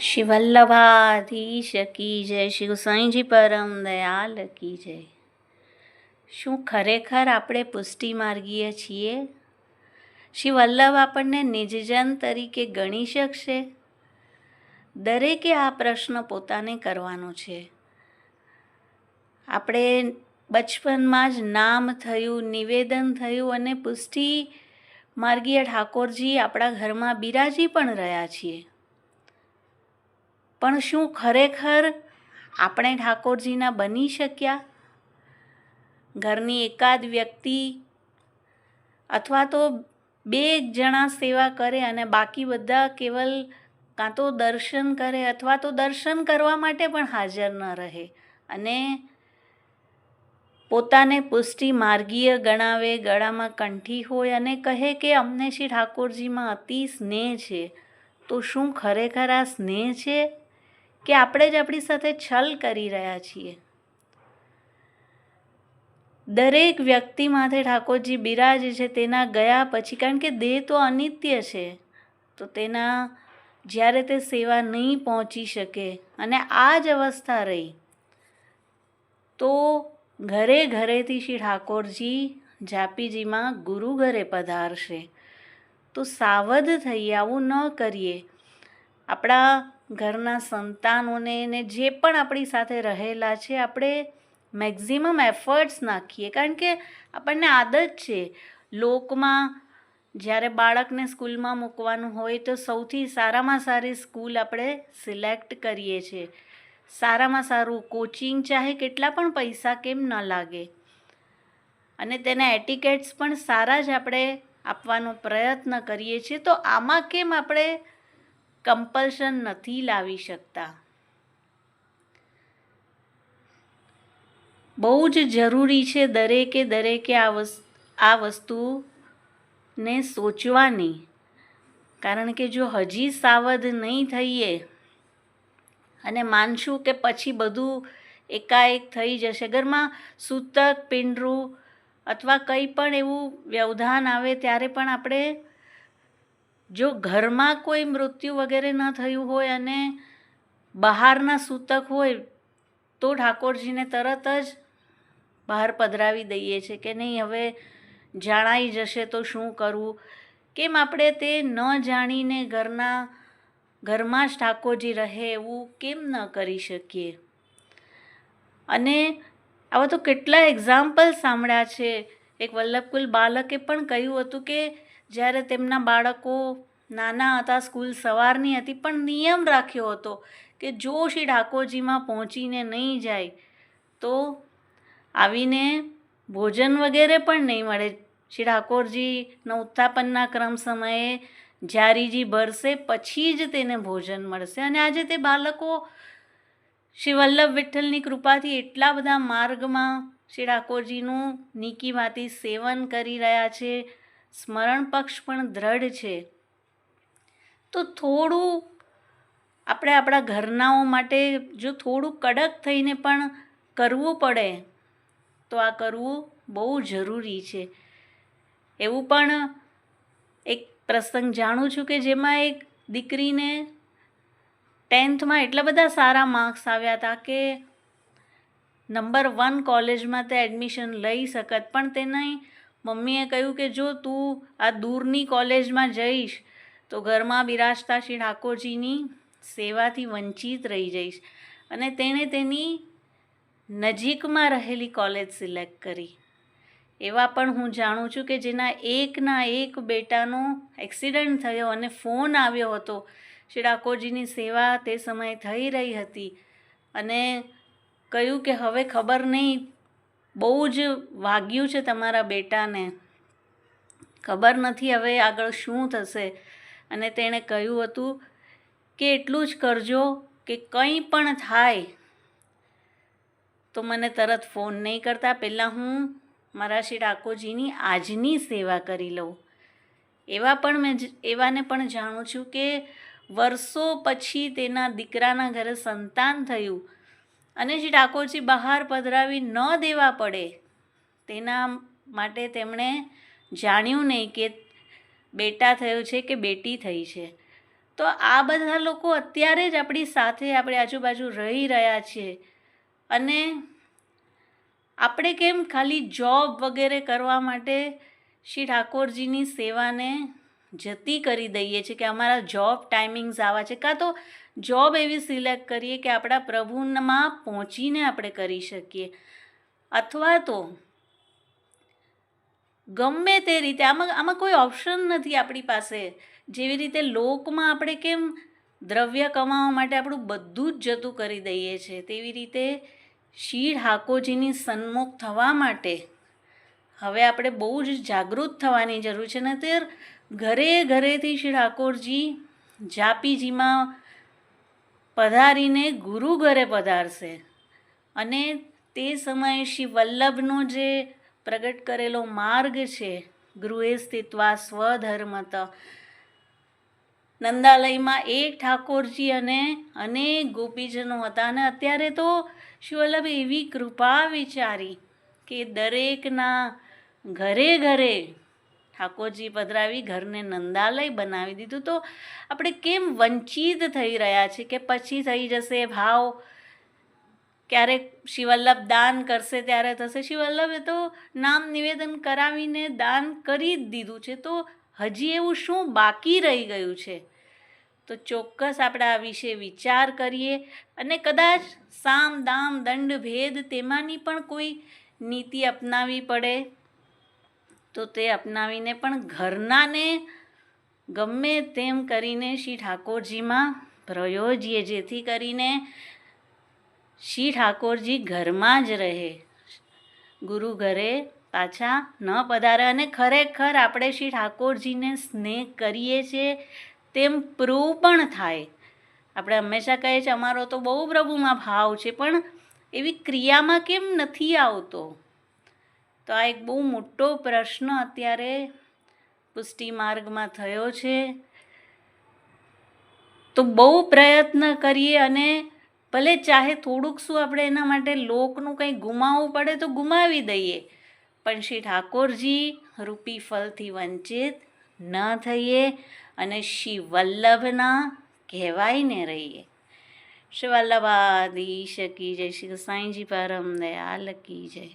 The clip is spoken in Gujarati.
શ્રી વલ્લભાધીશ કી જય, શ્રી ગુસાઈજી પરમ દયાલ કી જય. શું ખરેખર આપણે પુષ્ટિ માર્ગીય છીએ? શ્રી વલ્લભ આપણને નિજજન તરીકે ગણી શકશે? દરેકે આ પ્રશ્ન પોતાને કરવાનો છે. આપણે બચપનમાં જ નામ થયું, નિવેદન થયું અને પુષ્ટિ માર્ગીય ઠાકોરજી આપણા ઘરમાં બિરાજી પણ રહ્યા છીએ. પણ શું ખરેખર આપણે ઠાકોરજીના બની શક્યા? ઘરની એકાદ વ્યક્તિ અથવા તો બે જણા સેવા કરે અને બાકી બધા કેવલ કાં તો દર્શન કરે અથવા તો દર્શન કરવા માટે પણ હાજર ન રહે અને પોતાને પુષ્ટિ માર્ગીય ગણાવે, ગળામાં કંઠી હોય અને કહે કે અમને શ્રી ઠાકોરજીમાં અતિ સ્નેહ છે. તો શું ખરેખર આ સ્નેહ છે કે આપણે જ આપણી સાથે છલ કરી રહ્યા છીએ? દરેક વ્યક્તિ માથે ઠાકોરજી બિરાજે છે તેના ગયા પછી, કારણ કે દેહ તો અનિત્ય છે, તો તેના જ્યારે તે સેવા નહીં પહોંચી શકે અને આ જ અવસ્થા રહી તો ઘરે ઘરેથી શ્રી ઠાકોરજી જાપીજીમાં ગુરુ ઘરે પધારશે. તો સાવધ થઈએ, આવું ન કરીએ. આપણા ઘરના સંતાનોને ને જે પણ આપણી સાથે રહેલા છે આપણે મેક્ઝિમમ એફર્ટ્સ નાખીએ, કારણ કે આપણને આદત છે લોકમાં જ્યારે બાળકને સ્કૂલમાં મૂકવાનું હોય તો સૌથી સારામાં સારી સ્કૂલ આપણે સિલેક્ટ કરીએ છીએ. સારામાં સારું કોચિંગ ચાહે કેટલા પણ પૈસા કેમ ન લાગે, અને તેના એટિકેટ્સ પણ સારા જ આપણે આપવાનો પ્રયત્ન કરીએ છીએ. તો આમાં કેમ આપણે કમ્પલ્શન નથી લાવી શકતા? બહુ જ જરૂરી છે દરેકે આ વસ્તુને સોચવાની, કારણ કે જો હજી સાવધ નહીં થઈએ અને માનશું કે પછી બધું એકાએક થઈ જશે, ઘરમાં સૂતક પિંડરું અથવા કંઈ પણ એવું વ્યવધાન આવે ત્યારે પણ આપણે, જો ઘરમાં કોઈ મૃત્યુ વગેરે ન થયું હોય અને બહારના સૂતક હોય તો ઠાકોરજીને તરત જ બહાર પધરાવી દઈએ છીએ કે નહીં, હવે જાણાઈ જશે તો શું કરવું? કેમ આપણે તે ન જાણીને ઘરમાં જ ઠાકોરજી રહે એવું કેમ ન કરી શકીએ? અને આવા તો કેટલા એક્ઝામ્પલ સાંભળ્યા છે. એક વલ્લભકુલ બાલકે પણ કહ્યું હતું કે જ્યારે તેમના બાળકો નાના હતા, સ્કૂલ સવારની હતી, પણ નિયમ રાખ્યો હતો કે જો શ્રી ઠાકોરજીમાં પહોંચીને નહીં જાય તો આવીને ભોજન વગેરે પણ નહીં મળે. શ્રી ઠાકોરજીના ઉત્થાપનના ક્રમ સમયે જારીજી ભરશે પછી જ તેને ભોજન મળશે. અને આજે તે બાળકો શ્રી વલ્લભ વિઠ્ઠલની કૃપાથી એટલા બધા માર્ગમાં શ્રી ઠાકોરજીનું નીકી ભાંતિ સેવન કરી રહ્યા છે, સ્મરણ પક્ષ પણ દ્રઢ છે. તો થોડું આપણે આપણા ઘરનાઓ માટે જો થોડું કડક થઈને પણ કરવું પડે તો આ કરવું બહુ જરૂરી છે. એવું પણ એક પ્રસંગ જાણું છું કે જેમાં એક દીકરીને 10th એટલા બધા સારા માર્ક્સ આવ્યા હતા કે નંબર 1 કોલેજમાં તે એડમિશન લઈ શકત, પણ તેની મમ્મીએ કહ્યું કે જો તું આ દૂરની કોલેજમાં જઈશ તો ઘરમાં બિરાજતા શ્રી ઠાકોરજીની સેવાથી વંચિત રહી જઈશ. અને તેણે તેની નજીકમાં રહેલી કોલેજ સિલેક્ટ કરી. એવા પણ હું જાણું છું કે જેના એકના એક બેટાનો એક્સિડન્ટ થયો અને ફોન આવ્યો હતો. શ્રી ઠાકોરજીની સેવા તે સમયે થઈ રહી હતી અને કહ્યું કે હવે ખબર નહીં, બહુ જ વાગ્યું છે તમારા બેટાને, ખબર નથી હવે આગળ શું થશે. અને તેણે કહ્યું હતું કે એટલું જ કરજો કે કંઈ પણ થાય તો મને તરત ફોન નહીં કરતા, પહેલાં હું મારા શ્રી ઠાકોરજીની આજની સેવા કરી લઉં. એવાને પણ જાણું છું કે વર્ષો પછી તેના દીકરાના ઘરે સંતાન થયું અને શ્રી ઠાકોરજી બહાર પધરાવી ન દેવા પડે તેના માટે તેમણે જાણ્યું નહીં કે બેટા થયો છે કે બેટી થઈ છે. તો આ બધા લોકો અત્યારે જ આપણી સાથે આપણી આજુબાજુ રહી રહ્યા છે, અને આપણે કેમ ખાલી જોબ વગેરે કરવા માટે શ્રી ઠાકોરજીની સેવાને જતી કરી દઈએ છીએ કે અમારા જોબ ટાઈમિંગ્સ આવા છે, કાં તો જોબ એવી સિલેક્ટ કરીએ કે આપણા પ્રભુમાં પહોંચીને આપણે કરી શકીએ, અથવા તો ગમે તે રીતે આમાં કોઈ ઓપ્શન નથી આપણી પાસે. જેવી રીતે લોકમાં આપણે કેમ દ્રવ્ય કમાવા માટે આપણું બધું જ જતું કરી દઈએ છીએ, તેવી રીતે શ્રી ઠાકોરજીની સન્મુખ થવા માટે હવે આપણે બહુ જ જાગૃત થવાની જરૂર છે. ને તે ઘરે ઘરેથી શ્રી ઠાકોરજી જાપીજીમાં પધારીને ગુરુ ઘરે પધારશે, અને તે સમયે શ્રી વલ્લભનો જે પ્રગટ કરેલો માર્ગ છે, ગૃહે સ્થિત્વા સ્વધર્મત, નંદાલયમાં એક ઠાકોરજી અને અનેક ગોપીજનો હતા. અને અત્યારે તો શ્રી વલ્લભ એવી કૃપા વિચારી કે દરેકના ઘરે ઘરે ઠાકોરજી પધરાવી ઘરને નંદાલય બનાવી દીધું. તો આપણે કેમ વંચિત થઈ રહ્યા છે કે પછી થઈ જશે ભાવ, ક્યારેક શ્રી વલ્લભ દાન કરશે ત્યારે થશે. શ્રી વલ્લભે તો નામ નિવેદન કરાવીને દાન કરી જ દીધું છે, તો હજી એવું શું બાકી રહી ગયું છે? તો ચોક્કસ આપણે આ વિશે વિચાર કરીએ, અને કદાચ સામ દામ દંડ ભેદ તેમાંની પણ કોઈ નીતિ અપનાવવી પડે તો તે અપનાવીને પણ ઘરનાને ગમે તેમ કરીને શ્રી ઠાકોરજીમાં પ્રયોજીએ, જેથી કરીને શ્રી ઠાકોરજી ઘરમાં જ રહે, ગુરુ ઘરે પાછા ન પધારે, અને ખરેખર આપણે શ્રી ઠાકોરજીને સ્નેહ કરીએ છીએ તેમ પ્રૂવ પણ થાય. આપણે હંમેશા કહીએ છીએ અમારો તો બહુ પ્રભુમાં ભાવ છે, પણ એવી ક્રિયામાં કેમ નથી આવતો? તો આ એક બહુ મોટો પ્રશ્ન અત્યારે પુષ્ટિ માર્ગમાં થયો છે. તો બહુ પ્રયત્ન કરીએ, અને ભલે ચાહે થોડુંક શું આપણે એના માટે લોકનું કંઈ ગુમાવવું પડે તો ગુમાવી દઈએ, પણ શ્રી ઠાકોરજી રૂપી ફલથી વંચિત ન થઈએ, અને શ્રી વલ્લભના કહેવાઈને રહીએ. શ્રી વલ્લભાધીશ કી જય. શ્રી સાંઈજી પરમ દયાલ કી જય.